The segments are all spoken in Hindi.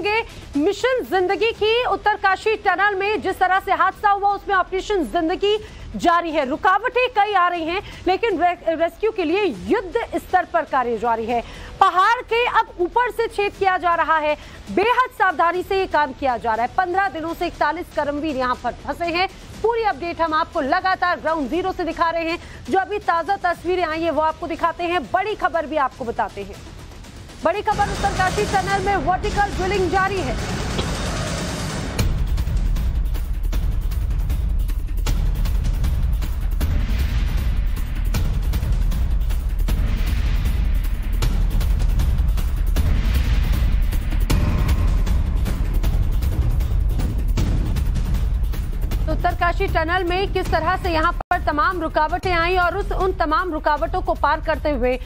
देखेंगे मिशन जिंदगी की उत्तरकाशी टनल में जिस तरह से हादसा हुआ उसमें ऑपरेशन जिंदगी जारी है। रुकावटें कई आ रही हैं लेकिन रेस्क्यू के लिए युद्ध स्तर पर कार्य जारी है। पहाड़ के अब ऊपर से छेद किया जा रहा है, बेहद सावधानी से ये काम किया जा रहा है। 15 दिनों से 41 कर्मवीर यहाँ पर फंसे हैं। पूरी अपडेट हम आपको लगातार ग्राउंड जीरो से दिखा रहे हैं। जो अभी ताजा तस्वीरें आई है वो आपको दिखाते हैं, बड़ी खबर भी आपको बताते हैं। बड़ी खबर, उत्तरकाशी टनल में वर्टिकल ड्रिलिंग जारी है। उत्तरकाशी टनल में किस तरह से यहाँ पर तमाम रुकावटें आई और उन तमाम रुकावटों को पार करते हुए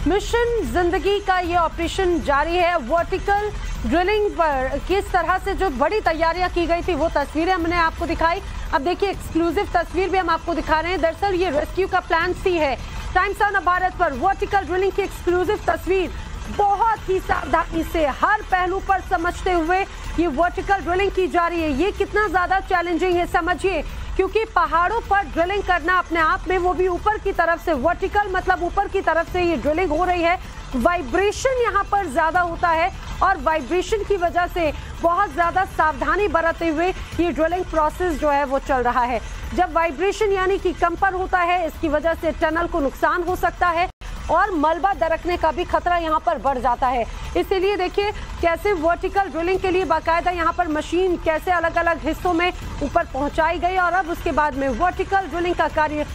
मिशन जिंदगी का ये ऑपरेशन जारी है। वर्टिकल ड्रिलिंग पर किस तरह से जो बड़ी तैयारियां की गई थी वो तस्वीरें हमने आपको दिखाई। अब देखिए एक्सक्लूसिव तस्वीर भी हम आपको दिखा रहे हैं। दरअसल ये रेस्क्यू का प्लान सी है। टाइम्स ऑफ भारत पर वर्टिकल ड्रिलिंग की एक्सक्लूसिव तस्वीर बहुत ही सावधानी से हर पहलू पर समझते हुए ये वर्टिकल ड्रिलिंग की जा रही है। ये कितना ज्यादा चैलेंजिंग है समझिए, क्योंकि पहाड़ों पर ड्रिलिंग करना अपने आप में, वो भी ऊपर की तरफ से, वर्टिकल मतलब ऊपर की तरफ से ये ड्रिलिंग हो रही है। वाइब्रेशन यहाँ पर ज्यादा होता है और वाइब्रेशन की वजह से बहुत ज्यादा सावधानी बरतते हुए ये ड्रिलिंग प्रोसेस जो है वो चल रहा है। जब वाइब्रेशन यानी कि कंपन होता है, इसकी वजह से टनल को नुकसान हो सकता है और मलबा दरकने का भी खतरा यहाँ पर बढ़ जाता है। इसीलिए देखिए कैसे वर्टिकल ड्रिलिंग के लिए बाकायदा यहाँ पर मशीन कैसे अलग अलग हिस्सों में ऊपर पहुंचाई गई और अब उसके बाद में वर्टिकल ड्रिलिंग का कार्य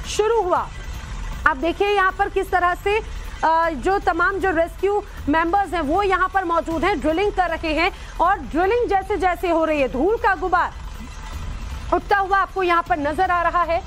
शुरू हुआ। अब देखिए यहाँ पर किस तरह से जो तमाम जो रेस्क्यू मेंबर्स हैं वो यहाँ पर मौजूद हैं, ड्रिलिंग कर रहे हैं और ड्रिलिंग जैसे जैसे हो रही है धूल का गुबार उठता हुआ आपको यहाँ पर नजर आ रहा है।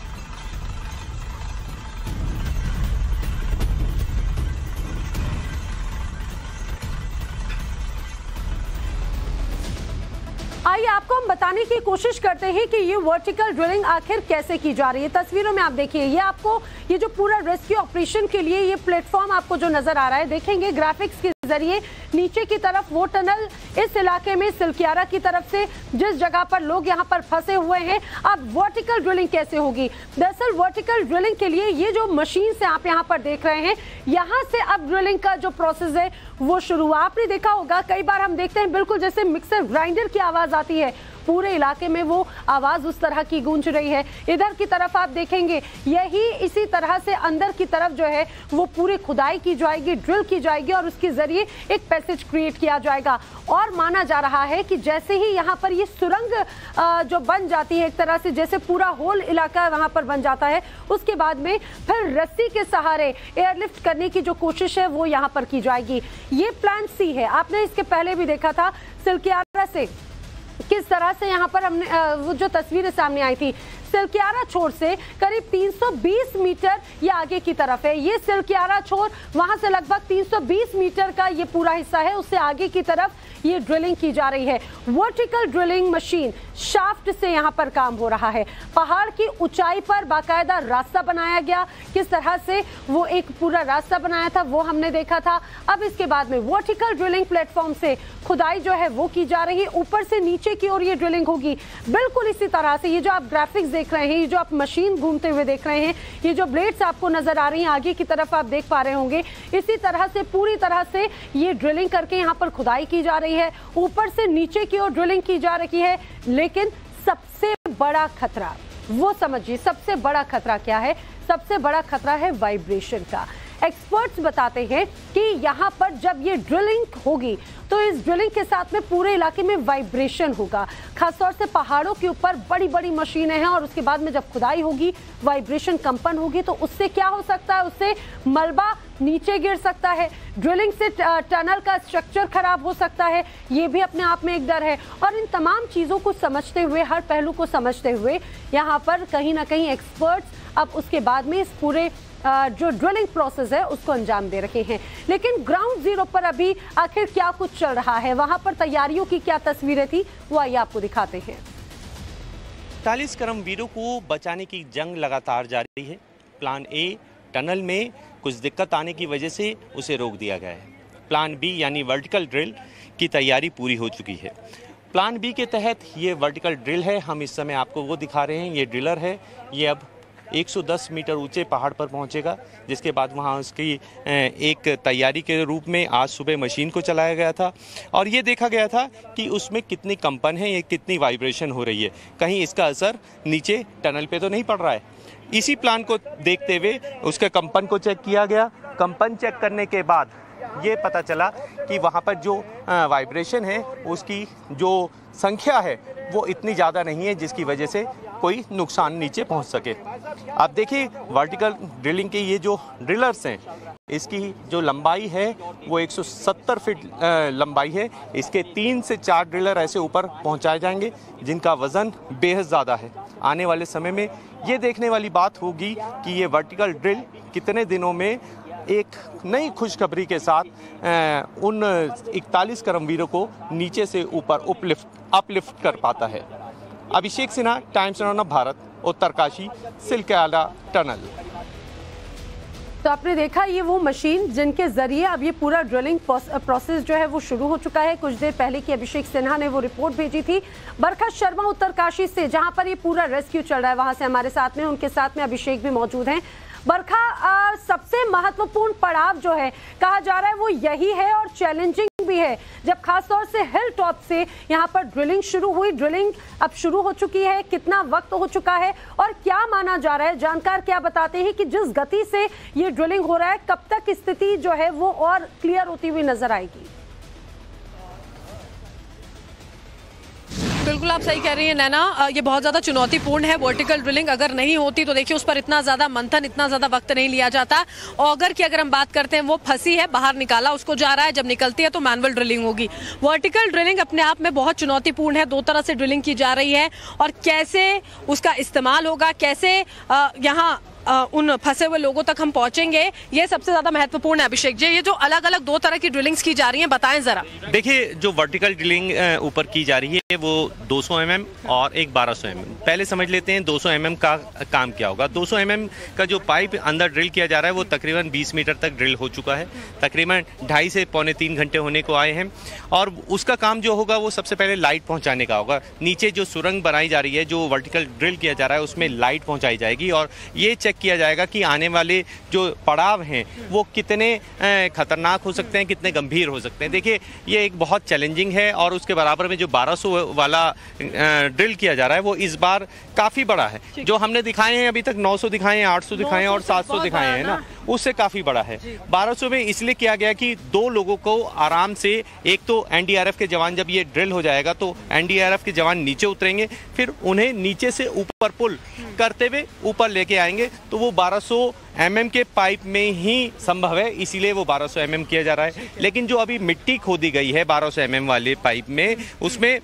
आइए आपको हम बताने की कोशिश करते हैं कि ये वर्टिकल ड्रिलिंग आखिर कैसे की जा रही है। तस्वीरों में आप देखिए, ये आपको ये जो पूरा रेस्क्यू ऑपरेशन के लिए ये प्लेटफॉर्म आपको जो नजर आ रहा है, देखेंगे ग्राफिक्स के जरिए नीचे की तरफ वो टनल इस इलाके में सिलकियारा की तरफ से जिस जगह पर लोग यहाँ पर फंसे हुए हैं। अब वर्टिकल ड्रिलिंग कैसे होगी? दरअसल वर्टिकल ड्रिलिंग के लिए ये जो मशीन से आप यहाँ पर देख रहे हैं, यहाँ से अब ड्रिलिंग का जो प्रोसेस है वो शुरू हुआ। आपने देखा होगा कई बार हम देखते हैं बिल्कुल जैसे मिक्सर ग्राइंडर की आवाज आती है, पूरे इलाके में वो आवाज उस तरह की गूंज रही है। इधर की तरफ आप देखेंगे यही इसी तरह से अंदर की तरफ जो है वो पूरी खुदाई की जाएगी, ड्रिल की जाएगी और उसके जरिए एक पैसेज क्रिएट किया जाएगा। और माना जा रहा है कि जैसे ही यहाँ पर ये सुरंग जो बन जाती है, एक तरह से जैसे पूरा होल इलाका वहां पर बन जाता है, उसके बाद में फिर रस्सी के सहारे एयरलिफ्ट करने की जो कोशिश है वो यहाँ पर की जाएगी। ये प्लान सी है। आपने इसके पहले भी देखा था सिलकियारा से किस तरह से यहाँ पर हमने वो जो तस्वीरें सामने आई थी, सिलकियारा छोर से करीब 320 मीटर ये आगे की तरफ है। ये सिलकियारा छोर वहां से लगभग 320 मीटर का ये पूरा हिस्सा है, उससे आगे की तरफ ये ड्रिलिंग की जा रही है। वर्टिकल ड्रिलिंग मशीन शाफ्ट से यहाँ पर काम हो रहा है। पहाड़ की ऊंचाई पर बाकायदा रास्ता बनाया गया, किस तरह से वो एक पूरा रास्ता बनाया था वो हमने देखा था। अब इसके बाद में वर्टिकल ड्रिलिंग प्लेटफॉर्म से खुदाई जो है वो की जा रही है, ऊपर से नीचे की ओर ये ड्रिलिंग होगी। बिल्कुल इसी तरह से ये जो आप ग्राफिक्स देख रहे हैं, ये जो आप मशीन घूमते हुए देख रहे हैं, ये जो ब्लेड्स आपको नजर आ रही हैं आगे की तरफ आप देख पा रहे होंगे, इसी तरह से पूरी तरह से ये ड्रिलिंग करके यहाँ पर खुदाई की जा रही है। ऊपर से नीचे की ओर ड्रिलिंग की जा रही है। लेकिन सबसे बड़ा खतरा वो समझिए, सबसे बड़ा खतरा क्या है? सबसे बड़ा खतरा है वाइब्रेशन का। एक्सपर्ट्स बताते हैं कि यहाँ पर जब ये ड्रिलिंग होगी तो इस ड्रिलिंग के साथ में पूरे इलाके में वाइब्रेशन होगा। खासतौर से पहाड़ों के ऊपर बड़ी बड़ी मशीनें हैं और उसके बाद में जब खुदाई होगी वाइब्रेशन कंपन होगी तो उससे क्या हो सकता है? उससे मलबा नीचे गिर सकता है, ड्रिलिंग से टनल का स्ट्रक्चर खराब हो सकता है, ये भी अपने आप में एक डर है। और इन तमाम चीजों को समझते हुए, हर पहलू को समझते हुए यहाँ पर कहीं ना कहीं एक्सपर्ट्स अब उसके बाद में इस पूरे जो ड्रिलिंग प्रोसेस है उसको अंजाम दे रहे हैं। लेकिन ग्राउंड जीरो पर अभी आखिर क्या कुछ चल रहा है, वहां पर तैयारियों की क्या तस्वीरें थी, वो आइए आपको दिखाते हैं। 40 कर्मवीरों को बचाने की जंग लगातार जारी है। प्लान ए टनल में कुछ दिक्कत आने की वजह से उसे रोक दिया गया है। प्लान बी यानी वर्टिकल ड्रिल की तैयारी पूरी हो चुकी है। प्लान बी के तहत ये वर्टिकल ड्रिल है, हम इस समय आपको वो दिखा रहे हैं। ये ड्रिलर है, ये अब 110 मीटर ऊंचे पहाड़ पर पहुंचेगा, जिसके बाद वहां उसकी एक तैयारी के रूप में आज सुबह मशीन को चलाया गया था और ये देखा गया था कि उसमें कितनी कंपन है, ये कितनी वाइब्रेशन हो रही है, कहीं इसका असर नीचे टनल पे तो नहीं पड़ रहा है। इसी प्लान को देखते हुए उसके कंपन को चेक किया गया। कंपन चेक करने के बाद ये पता चला कि वहाँ पर जो वाइब्रेशन है उसकी जो संख्या है वो इतनी ज़्यादा नहीं है जिसकी वजह से कोई नुकसान नीचे पहुँच सके। आप देखिए वर्टिकल ड्रिलिंग के ये जो ड्रिलर्स हैं, इसकी जो लंबाई है वो 170 फीट लंबाई है। इसके 3 से 4 ड्रिलर ऐसे ऊपर पहुंचाए जाएंगे जिनका वज़न बेहद ज़्यादा है। आने वाले समय में ये देखने वाली बात होगी कि ये वर्टिकल ड्रिल कितने दिनों में एक नई खुशखबरी के साथ उन 41 कर्मवीरों को नीचे से ऊपर अपलिफ्ट कर पाता है। Abhishek Sinha, Times of Bharat, Uttarkashi, Silkyara tunnel. तो आपने देखा ये वो मशीन जिनके जरिए अब ये पूरा ड्रिलिंग प्रोसेस जो है वो शुरू हो चुका है। कुछ देर पहले की अभिषेक सिन्हा ने वो रिपोर्ट भेजी थी। बरखा शर्मा उत्तरकाशी से, जहां पर ये पूरा रेस्क्यू चल रहा है, वहां से हमारे साथ में, उनके साथ में अभिषेक भी मौजूद हैं। बरखा, सबसे महत्वपूर्ण पड़ाव जो है कहा जा रहा है वो यही है और चैलेंजिंग भी है, जब खासतौर से हिल टॉप से यहाँ पर ड्रिलिंग शुरू हुई। ड्रिलिंग अब शुरू हो चुकी है, कितना वक्त हो चुका है और क्या माना जा रहा है? जानकार क्या बताते हैं कि जिस गति से ये ड्रिलिंग हो रहा है, कब तक स्थिति जो है वो और क्लियर होती हुई नजर आएगी? बिल्कुल आप सही कह रही हैं नैना, ये बहुत ज़्यादा चुनौतीपूर्ण है। वर्टिकल ड्रिलिंग अगर नहीं होती तो देखिए उस पर इतना ज़्यादा मंथन, इतना ज़्यादा वक्त नहीं लिया जाता। ऑगर की अगर हम बात करते हैं, वो फंसी है, बाहर निकाला उसको जा रहा है, जब निकलती है तो मैनुअल ड्रिलिंग होगी। वर्टिकल ड्रिलिंग अपने आप में बहुत चुनौतीपूर्ण है। 2 तरह से ड्रिलिंग की जा रही है और कैसे उसका इस्तेमाल होगा, कैसे यहाँ उन फंसे हुए लोगों तक हम पहुंचेंगे, ये सबसे ज्यादा महत्वपूर्ण है। अभिषेक जी, ये जो अलग अलग 2 तरह की ड्रिलिंग्स की जा रही हैं, बताएं जरा। देखिए, जो वर्टिकल ड्रिलिंग ऊपर की जा रही है वो 200 mm और एक 1200 mm। पहले समझ लेते हैं 200 mm का काम क्या होगा। 200 mm का जो पाइप अंदर ड्रिल किया जा रहा है वो तकरीबन 20 मीटर तक ड्रिल हो चुका है। तकरीबन 2.5 से पौने 3 घंटे होने को आए हैं और उसका काम जो होगा वो सबसे पहले लाइट पहुंचाने का होगा। नीचे जो सुरंग बनाई जा रही है, जो वर्टिकल ड्रिल किया जा रहा है, उसमें लाइट पहुंचाई जाएगी और ये चेक किया जाएगा कि आने वाले जो पड़ाव हैं वो कितने खतरनाक हो सकते हैं, कितने गंभीर हो सकते हैं। देखिए, ये एक बहुत चैलेंजिंग है और उसके बराबर में जो 1200 वाला ड्रिल किया जा रहा है वो इस बार काफ़ी बड़ा है। जो हमने दिखाए हैं अभी तक 900 दिखाए हैं, 800 दिखाए हैं और 700 दिखाए हैं ना, उससे काफ़ी बड़ा है। 1200 में इसलिए किया गया कि 2 लोगों को आराम से, एक तो एनडीआरएफ के जवान, जब ये ड्रिल हो जाएगा तो एनडीआरएफ के जवान नीचे उतरेंगे, फिर उन्हें नीचे से ऊपर पुल करते हुए ऊपर लेके आएंगे, तो वो 1200 mm के पाइप में ही संभव है, इसीलिए वो 1200 mm किया जा रहा है। लेकिन जो अभी मिट्टी खोदी गई है 1200 mm वाले पाइप में, उसमें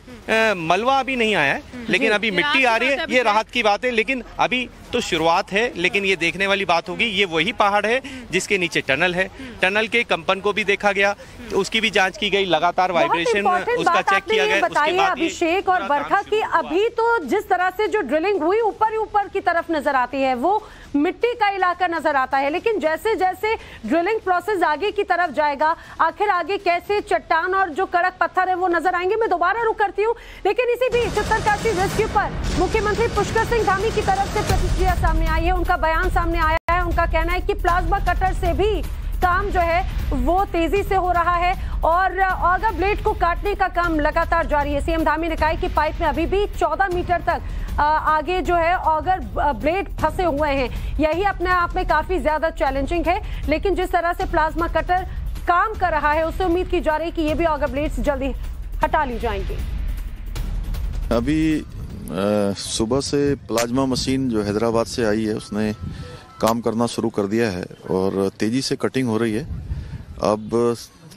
मलबा अभी नहीं आया है, लेकिन अभी मिट्टी आ रही है, ये राहत की बात है। लेकिन अभी तो शुरुआत है, लेकिन ये देखने वाली बात होगी, ये वही पहाड़ है जिसके नीचे टनल है। टनल के कंपन को भी देखा गया, उसकी भी जांच की गई, लगातार वाइब्रेशन उसका चेक किया गया। बताइए अभिषेक और बरखा की, अभी तो जिस तरह से जो ड्रिलिंग हुई ऊपर ही ऊपर की तरफ नजर आती है, वो मिट्टी का इलाका नजर आता है, लेकिन जैसे जैसे ड्रिलिंग प्रोसेस आगे की तरफ जाएगा, आखिर आगे कैसे चट्टान और जो कड़क पत्थर है वो नजर आएंगे। मैं दोबारा रुक करती हूँ, लेकिन इसी बीच उत्तरकाशी रेस्क्यू पर मुख्यमंत्री पुष्कर सिंह धामी की तरफ से प्रतिक्रिया सामने आई है, उनका बयान सामने आया है। उनका कहना है कि प्लाज्मा कटर से भी काम जो है वो तेजी से हो रहा है और ऑगर ब्लेड को काटने का काम लगातार जारी है। सीएम धामी ने कहा कि पाइप में अभी भी 14 मीटर तक आगे जो है ऑगर ब्लेड फंसे हुए हैं। यही अपने आप में काफी ज्यादा चैलेंजिंग है, लेकिन जिस तरह से प्लाज्मा कटर काम कर रहा है उससे उम्मीद की जा रही है कि ये भी ऑगर ब्लेड्स जल्दी हटा ली जाएंगी। अभी सुबह से प्लाज्मा मशीन जो हैदराबाद से आई है उसने काम करना शुरू कर दिया है और तेजी से कटिंग हो रही है। अब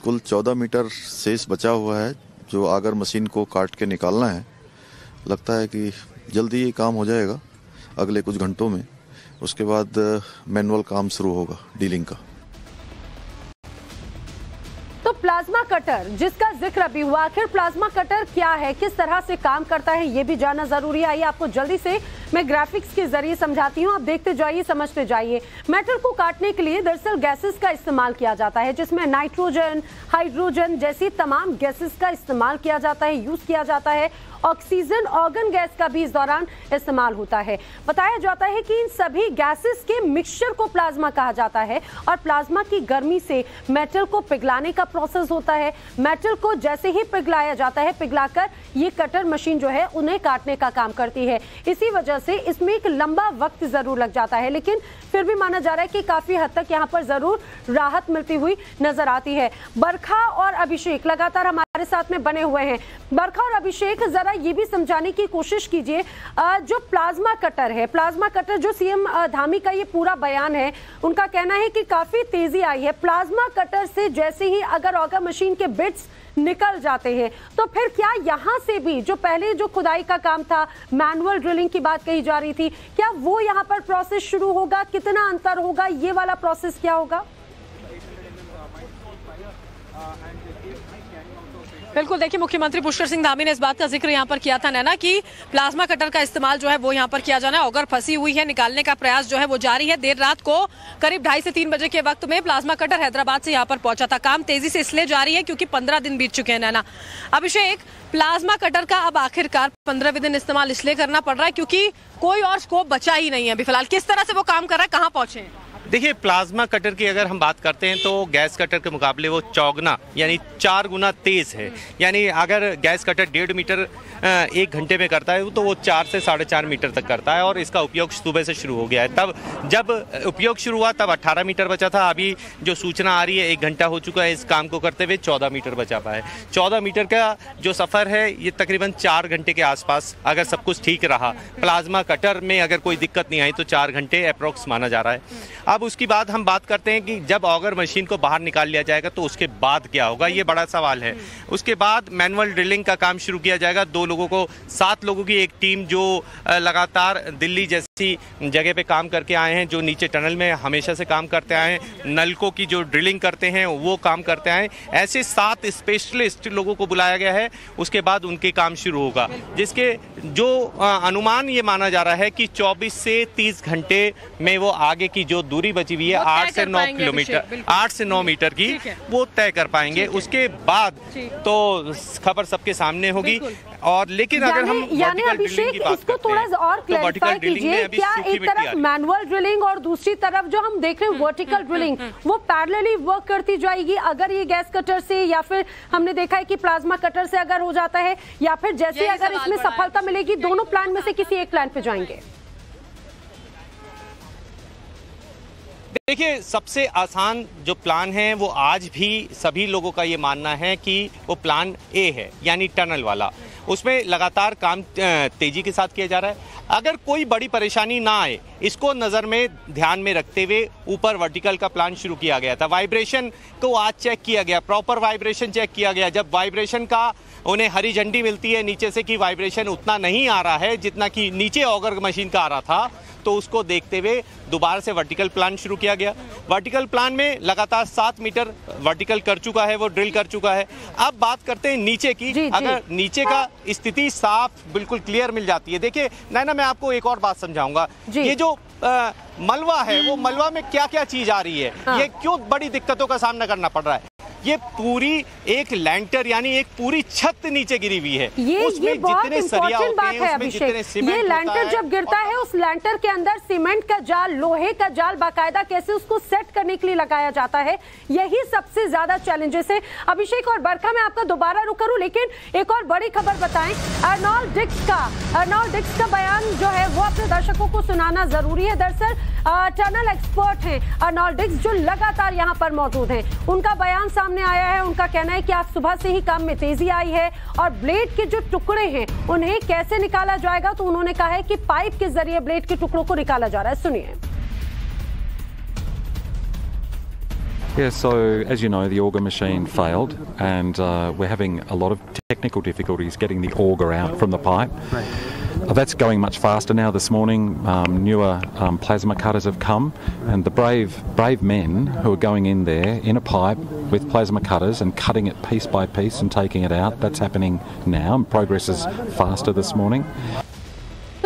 कुल 14 मीटर शेष बचा हुआ है जो आगर मशीन को काट के निकालना है। लगता है कि जल्दी ये काम हो जाएगा अगले कुछ घंटों में। उसके बाद मैनुअल काम शुरू होगा डीलिंग का। तो प्लाज्मा कटर जिसका जिक्र अभी हुआ, आखिर प्लाज्मा कटर क्या है, किस तरह से काम करता है, ये भी जानना जरूरी है। आइए आपको जल्दी से मैं ग्राफिक्स के जरिए समझाती हूँ, आप देखते जाइए, समझते जाइए। मेटल को काटने के लिए दरअसल गैसेस का इस्तेमाल किया जाता है, जिसमें नाइट्रोजन, हाइड्रोजन जैसी तमाम गैसेस का इस्तेमाल किया जाता है, यूज किया जाता है। ऑक्सीजन, ऑर्गन गैस का भी इस दौरान इस्तेमाल होता है। बताया जाता है कि इन सभी गैसेस के मिक्सचर को प्लाज्मा कहा जाता है और प्लाज्मा की गर्मी से मेटल को पिघलाने का प्रोसेस होता है। मेटल को जैसे ही पिघलाया जाता है, पिघलाकर ये कटर मशीन जो है उन्हें काटने का काम करती है। इसी वजह से इसमें एक लंबा वक्त जरूर लग जाता है, लेकिन फिर भी माना जा रहा है कि काफी हद तक यहाँ पर जरूर राहत मिलती हुई नजर आती है। बरखा और अभिषेक लगातार हमारे साथ में बने हुए हैं। बरखा और अभिषेक, जरा ये भी समझाने की कोशिश कीजिए, जो प्लाज्मा कटर है, प्लाज्मा कटर जो सीएम धामी का ये पूरा बयान है, उनका कहना है कि काफी तेजी आई है। प्लाज्मा कटर से जैसे ही अगर ऑगर मशीन के बिट्स निकल जाते हैं, तो फिर क्या यहां से भी जो पहले जो खुदाई का काम था, मैनुअल ड्रिलिंग की बात कही जा रही थी, क्या वो यहां पर प्रोसेस शुरू होगा? कितना अंतर होगा? ये वाला प्रोसेस क्या होगा? बिल्कुल, देखिए मुख्यमंत्री पुष्कर सिंह धामी ने इस बात का जिक्र यहाँ पर किया था नैना कि प्लाज्मा कटर का इस्तेमाल जो है वो यहाँ पर किया जाना है। ऑगर फंसी हुई है, निकालने का प्रयास जो है वो जारी है। देर रात को करीब 2:30 से 3 बजे के वक्त में प्लाज्मा कटर हैदराबाद से यहाँ पर पहुंचा था। काम तेजी से इसलिए जारी है क्योंकि 15 दिन बीत चुके हैं नैना। अभिषेक, प्लाज्मा कटर का अब आखिरकार 15वें दिन इस्तेमाल इसलिए करना पड़ रहा है क्योंकि कोई और स्कोप बचा ही नहीं है अभी फिलहाल। किस तरह से वो काम कर रहा है, कहाँ पहुंचे हैं? देखिए, प्लाज्मा कटर की अगर हम बात करते हैं तो गैस कटर के मुकाबले वो चौगुना यानी 4 गुना तेज है। यानी अगर गैस कटर 1.5 मीटर 1 घंटे में करता है तो वो 4 से 4.5 मीटर तक करता है और इसका उपयोग सुबह से शुरू हो गया है। तब जब उपयोग शुरू हुआ तब 18 मीटर बचा था। अभी जो सूचना आ रही है 1 घंटा हो चुका है इस काम को करते हुए, 14 मीटर बचा पाए। 14 मीटर का जो सफ़र है ये तकरीबन 4 घंटे के आसपास, अगर सब कुछ ठीक रहा, प्लाज्मा कटर में अगर कोई दिक्कत नहीं आई तो 4 घंटे अप्रोक्स माना जा रहा है। अब उसकी बाद हम बात करते हैं कि जब ऑगर मशीन को बाहर निकाल लिया जाएगा तो उसके बाद क्या होगा, ये बड़ा सवाल है। उसके बाद मैनुअल ड्रिलिंग का काम शुरू किया जाएगा। 7 लोगों की एक टीम जो लगातार दिल्ली जैसी जगह पे काम करके आए हैं, जो नीचे टनल में हमेशा से काम करते आए हैं, नलकों की जो ड्रिलिंग करते हैं वो काम करते आए, ऐसे 7 स्पेशलिस्ट लोगों को बुलाया गया है। उसके बाद उनके काम शुरू होगा, जिसके जो अनुमान ये माना जा रहा है कि 24 से 30 घंटे में वो आगे की जो दूरी बची हुई है 8 से 9 किलोमीटर, 8 से 9 मीटर की वो तय कर पाएंगे। उसके बाद तो खबर सबके सामने होगी। और लेकिन अगर हम अभिषेक इसको थोड़ा और क्लैरिफाई कीजिए, क्या एक तरफ मैनुअल ड्रिलिंग और दूसरी तरफ जो हम देख रहे हैं वर्टिकल ड्रिलिंग, वो पैरेलली वर्क करती जाएगी अगर ये गैस कटर से, या फिर हमने देखा है कि प्लाज्मा कटर से अगर हो जाता है, या फिर जैसे अगर इसमें सफलता मिलेगी दोनों प्लान में से किसी एक प्लान पे जाएंगे? देखिए, सबसे आसान जो प्लान है वो आज भी सभी लोगों का ये मानना है कि वो प्लान ए है, यानी टनल वाला। उसमें लगातार काम तेजी के साथ किया जा रहा है। अगर कोई बड़ी परेशानी ना आए, इसको नज़र में ध्यान में रखते हुए ऊपर वर्टिकल का प्लान शुरू किया गया था। वाइब्रेशन को आज चेक किया गया, प्रॉपर वाइब्रेशन चेक किया गया। जब वाइब्रेशन का उन्हें हरी झंडी मिलती है नीचे से कि वाइब्रेशन उतना नहीं आ रहा है जितना कि नीचे ऑगर मशीन का आ रहा था, तो उसको देखते हुए दोबारा से वर्टिकल प्लान शुरू किया गया। वर्टिकल प्लान में लगातार 7 मीटर वर्टिकल कर चुका है, वो ड्रिल कर चुका है। अब बात करते हैं नीचे की। अगर नीचे का स्थिति साफ बिल्कुल क्लियर मिल जाती है। देखिए नैना, मैं आपको एक और बात समझाऊंगा। ये जो मलबा है, वो मलबा में क्या क्या चीज आ रही है, ये क्यों बड़ी दिक्कतों का सामना करना पड़ रहा है। ये पूरी एक लैंटर यानी एक पूरी छत नीचे गिरी हुई है। ये बहुत इंपॉर्टेंट बात है अभिषेक। ये लैंटर जब गिरता है, उस लैंटर के अंदर सीमेंट का जाल, लोहे का जाल बाकायदा कैसे उसको सेट करने के लिए लगाया जाता है, यही सबसे ज्यादा चैलेंजेस है। अभिषेक और बरखा, मैं आपका दोबारा रुक करूं, लेकिन एक और बड़ी खबर बताएं। अर्नोल्ड डिक्स का बयान जो है वो अपने दर्शकों को सुनाना जरूरी है। दरअसल टनल एक्सपर्ट हैं अर्नोल्ड डिक्स, जो लगातार यहाँ पर मौजूद हैं। उनका बयान सामने आया है। उनका कहना है कि आज सुबह से ही काम में तेजी आई है और ब्लेड के जो टुकड़े हैं उन्हें कैसे निकाला जाएगा, तो उन्होंने कहा है कि पाइप के जरिए ब्लेड के टुकड़ों को निकाला जा रहा है। सुनिए। Yeah, so as you know, the auger machine failed, and we're having a lot of technical difficulties getting the auger out from the pipe. Right. That's going much faster now. This morning, newer plasma cutters have come, and the brave men who are going in there in a pipe with plasma cutters and cutting it piece by piece and taking it out. That's happening now, and progress is faster this morning.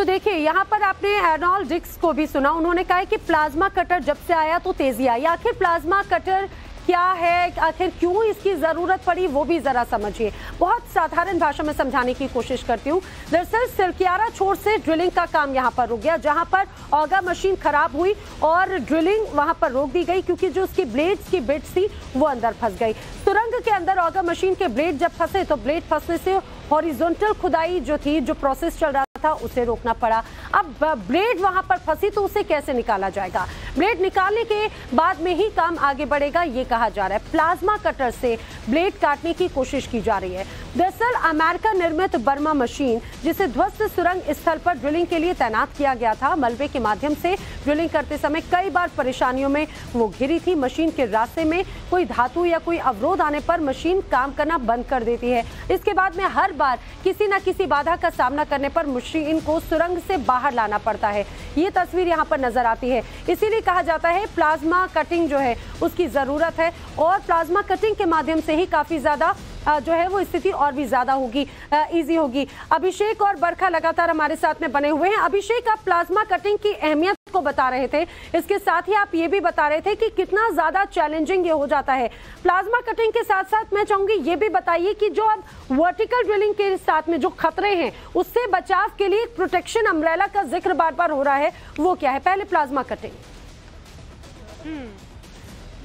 तो देखिए यहाँ पर आपने एर्नॉल्ड डिक्स को भी सुना, उन्होंने कहा है कि प्लाज्मा कटर जब से आया तो तेजी आई। आखिर प्लाज्मा कटर क्या है, आखिर क्यों इसकी जरूरत पड़ी, वो भी जरा समझिए। बहुत साधारण भाषा में समझाने की कोशिश करती हूँ। दरअसल सिलकियारा छोर से ड्रिलिंग का काम यहाँ पर रुक गया, जहाँ पर ऑगा मशीन खराब हुई और ड्रिलिंग वहाँ पर रोक दी गई क्योंकि जो उसकी ब्लेड्स की बिट्स थी वो अंदर फंस गई। सुरंग के अंदर ऑगा मशीन के ब्लेड जब फंसे तो ब्लेड फंसने से हॉरिजॉन्टल खुदाई जो थी, जो प्रोसेस चल रहा था, उसे रोकना पड़ा। अब ब्लेड वहां पर फंसी तो उसे कैसे निकाला जाएगा? ब्लेड निकालने के बाद में ही काम आगे बढ़ेगा, ये कहा जा रहा है। प्लाज्मा कटर से ब्लेड काटने की कोशिश की जा रही है। दरअसल अमेरिका निर्मित बर्मा मशीन, जिसे ध्वस्त सुरंग स्थल पर ड्रिलिंग के लिए तैनात किया गया था, मलबे के माध्यम से ड्रिलिंग करते समय कई बार परेशानियों में वो घिरी थी। मशीन के रास्ते में कोई धातु या कोई अवरोध आने पर मशीन काम करना बंद कर देती है। इसके बाद में हर बार किसी न किसी बाधा का सामना करने पर मशीन को सुरंग से बाहर लाना पड़ता है। ये तस्वीर यहाँ पर नजर आती है। इसीलिए कहा जाता है प्लाज्मा कटिंग जो है उसकी जरूरत है और प्लाज्मा कटिंग के माध्यम से ही काफी ज्यादा जो है वो स्थिति और भी ज्यादा होगी, इजी होगी। अभिषेक और बरखा लगातार हमारे साथ में बने हुए हैं। अभिषेक, आप प्लाज्मा कटिंग की अहमियत को बता रहे थे, इसके साथ ही आप ये भी बता रहे थे कि कितना ज्यादा चैलेंजिंग ये हो जाता है। प्लाज्मा कटिंग के साथ साथ मैं चाहूंगी ये भी बताइए कि जो अब वर्टिकल ड्रिलिंग के साथ में जो खतरे हैं उससे बचाव के लिए प्रोटेक्शन अम्ब्रेला का जिक्र बार बार हो रहा है, वो क्या है? पहले प्लाज्मा कटिंग।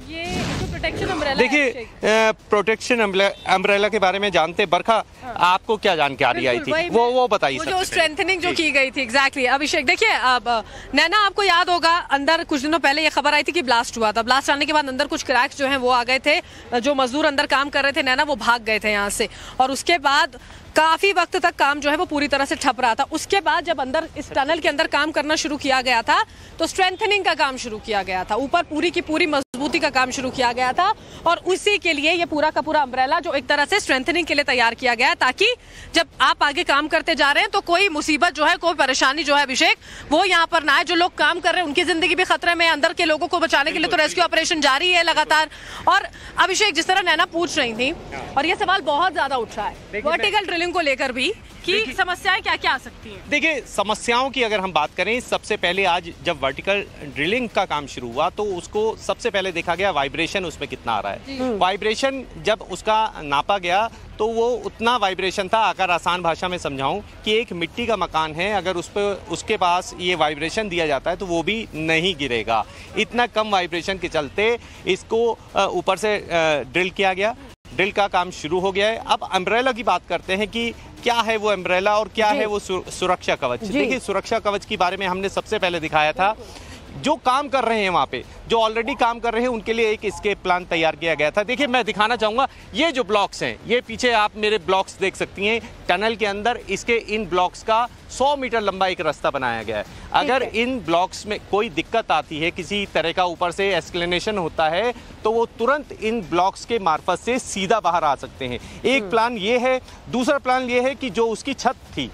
ये जो प्रोटेक्शन अम्ब्रेला, देखिए प्रोटेक्शन अम्ब्रेला के बारे में जानते बरखा, आपको क्या जानकारी आई थी वो बताइए। जो स्ट्रेंथनिंग जो की गई थी, एग्जैक्टली अभिषेक। देखिए अब नैना, आपको याद होगा अंदर कुछ दिनों पहले ये खबर आई थी कि ब्लास्ट हुआ था। ब्लास्ट आने के बाद अंदर कुछ क्रैक्स जो हैं वो आ गए थे। जो मजदूर अंदर काम कर रहे थे नैना, वो भाग गए थे यहाँ से और उसके बाद काफी वक्त तक काम जो है वो पूरी तरह से ठप रहा था। उसके बाद जब अंदर इस टनल के अंदर काम करना शुरू किया गया था तो स्ट्रेंथनिंग का काम शुरू किया गया था, ऊपर पूरी की पूरी मजबूती का काम शुरू किया गया था और उसी के लिए ये पूरा का पूरा अम्ब्रेला जो एक तरह से स्ट्रेंथनिंग के लिए तैयार किया गया है, ताकि जब आप आगे काम करते जा रहे हैं तो कोई मुसीबत जो है, कोई परेशानी जो है अभिषेक, वो यहाँ पर ना आए। जो लोग काम कर रहे हैं उनकी जिंदगी भी खतरे में, अंदर के लोगों को बचाने के लिए तो रेस्क्यू ऑपरेशन जारी है लगातार। और अभिषेक, जिस तरह नैना पूछ रही थी और ये सवाल बहुत ज्यादा उठ रहा है वर्टिकल ड्रिलिंग को लेकर भी कि समस्याएं क्या क्या आ सकती हैं। देखिए, समस्याओं की अगर हम बात करें, सबसे पहले आज जब वर्टिकल ड्रिलिंग का काम शुरू हुआ तो उसको सबसे पहले देखा गया वाइब्रेशन उसमें कितना आ रहा है। वाइब्रेशन जब उसका नापा गया तो वो उतना वाइब्रेशन था, अगर आसान भाषा में समझाऊं कि एक मिट्टी का मकान है, अगर उस पर उसके पास ये वाइब्रेशन दिया जाता है तो वो भी नहीं गिरेगा। इतना कम वाइब्रेशन के चलते इसको ऊपर से ड्रिल किया गया, ड्रिल का काम शुरू हो गया है। अब अम्ब्रेला की बात करते हैं कि क्या है वो अम्ब्रेला और क्या है वो सुरक्षा कवच। देखिए, सुरक्षा कवच के बारे में हमने सबसे पहले दिखाया था। जो काम कर रहे हैं वहाँ पे, जो ऑलरेडी काम कर रहे हैं, उनके लिए एक एस्केप प्लान तैयार किया गया था। देखिए, मैं दिखाना चाहूँगा, ये जो ब्लॉक्स हैं, ये पीछे आप मेरे ब्लॉक्स देख सकती हैं टनल के अंदर। इसके इन ब्लॉक्स का 100 मीटर लंबा एक रास्ता बनाया गया है। अगर इन ब्लॉक्स में कोई दिक्कत आती है, किसी तरह का ऊपर से एस्केलेशन होता है, तो वो तुरंत इन ब्लॉक्स के मार्फत से सीधा बाहर आ सकते हैं। एक प्लान ये है। दूसरा प्लान ये है कि जो उसकी छत थी,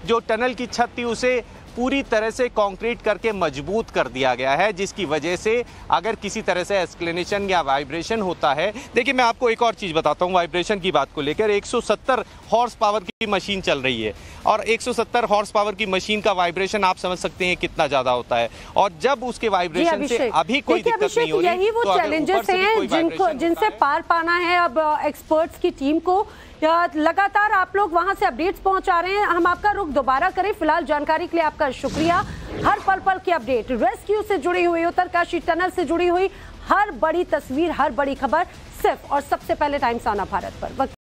जो टनल की छत थी, उसे पूरी तरह से कंक्रीट करके मजबूत कर दिया गया है, जिसकी वजह से अगर किसी तरह से एस्केलेशन या वाइब्रेशन होता है। देखिए, मैं आपको एक और चीज़ बताता हूँ वाइब्रेशन की बात को लेकर। 170 हॉर्स पावर की मशीन चल रही है और 170 हॉर्स पावर की मशीन का वाइब्रेशन आप समझ सकते हैं कितना ज़्यादा होता है। और जब उसके वाइब्रेशन से अभी कोई दिक्कत नहीं हो रही, यही वो चैलेंजेस हैं जिनसे पार पाना है अब एक्सपर्ट्स की टीम को। लगातार आप लोग वहां से अपडेट्स पहुंचा रहे हैं। हम आपका रुख दोबारा करें। फिलहाल जानकारी के लिए आपका शुक्रिया। हर पल पल की अपडेट, रेस्क्यू से जुड़ी हुई, उत्तरकाशी टनल से जुड़ी हुई हर बड़ी तस्वीर, हर बड़ी खबर सिर्फ और सबसे पहले टाइम्स ऑन भारत पर।